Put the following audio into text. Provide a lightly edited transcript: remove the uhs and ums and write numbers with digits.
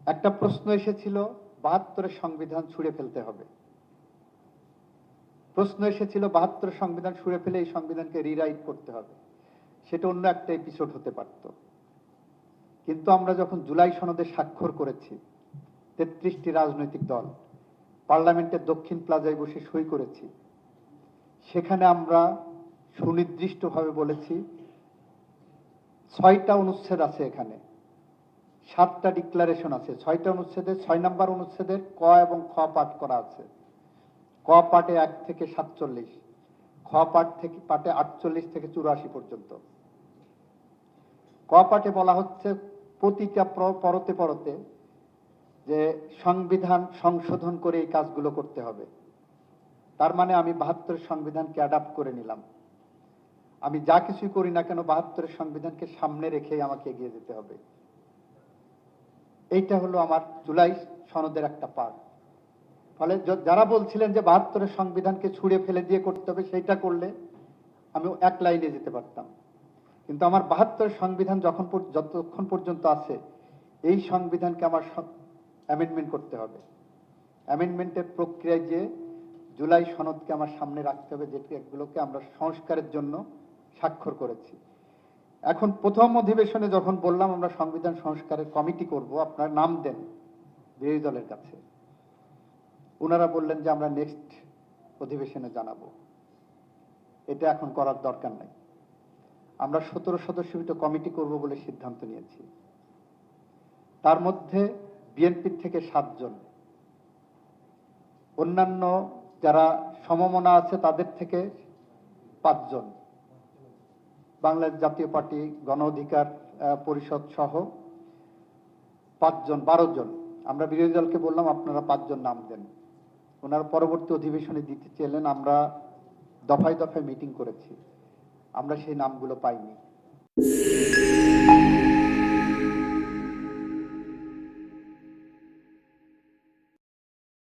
একটা প্রশ্ন এসেছিল ৭২-এর সংবিধান ছুঁড়ে ফেলতে হবে। প্রশ্ন এসেছিল ৭২-এর সংবিধান ছুঁড়ে ফেলে এই সংবিধানকে রিরাইট করতে হবে। সেটা অন্য একটা এপিসোড হতে পারত। কিন্তু আমরা যখন জুলাই সনদে স্বাক্ষর করেছি, ৩৩টি রাজনৈতিক দল পার্লামেন্টের দক্ষিণ প্লাজায় বসে সই করেছি, সেখানে আমরা সুনির্দিষ্টভাবে বলেছি ৬টা অনুচ্ছেদ আছে, এখানে ৭টা ডিক্লারেশন আছে। ৬টা অনুচ্ছেদের ৬ নম্বর অনুচ্ছেদের ক এবং খ পাঠ করা আছে। ক পাঠে ১ থেকে ৪৭, খ পাঠে ৪৮ থেকে ৮৪ পর্যন্ত। ক পাঠে বলা হচ্ছে প্রতিটা পরতে পরতে যে সংবিধান সংশোধন করে এই কাজগুলো করতে হবে। তার মানে আমি ৭২-এর সংবিধানকে অ্যাডাপ্ট করে নিলাম। আমি যা কিছুই করি না কেন ৭২-এর সংবিধানকে সামনে রেখেই আমাকে এগিয়ে যেতে হবে। এইটা হলো আমার জুলাই সনদের একটা পার্ট। ফলে যারা বলছিলেন যে ৭২-এর সংবিধানকে ছুঁড়ে ফেলে দিয়ে করতে হবে, সেইটা করলে আমি এক লাইনে যেতে পারতাম। কিন্তু আমার ৭২-এর সংবিধান যতক্ষণ পর্যন্ত আছে, এই সংবিধানকে আমার অ্যামেন্ডমেন্ট করতে হবে। অ্যামেন্ডমেন্টের প্রক্রিয়ায় যে জুলাই সনদকে আমার সামনে রাখতে হবে, যেগুলোকে আমরা সংস্কারের জন্য স্বাক্ষর করেছি। এখন প্রথম অধিবেশনে যখন বললাম আমরা সংবিধান সংস্কারের কমিটি করব, আপনারা নাম দেন বিরোধী দলের কাছে, ওনারা বললেন যে আমরা নেক্সট অধিবেশনে জানাবো, এটা এখন করার দরকার নাই। আমরা ১৭ সদস্যযুক্ত কমিটি করব বলে সিদ্ধান্ত নিয়েছি। তার মধ্যে বিএনপি থেকে ৭ জন, অন্যান্য যারা সমমনা আছে তাদের থেকে ৫ জন, বাংলাদেশ জাতীয় পার্টি, গণ অধিকার পরিষদ সহ ৫ জন, ১২ জন। আমরা বিরোধী দলকে বললাম আপনারা ৫ জন নাম দেন। ওনারা পরবর্তী অধিবেশনে দিতে চাইলেন। আমরা দফায় দফায় মিটিং করেছি, আমরা সেই নামগুলো পাইনি।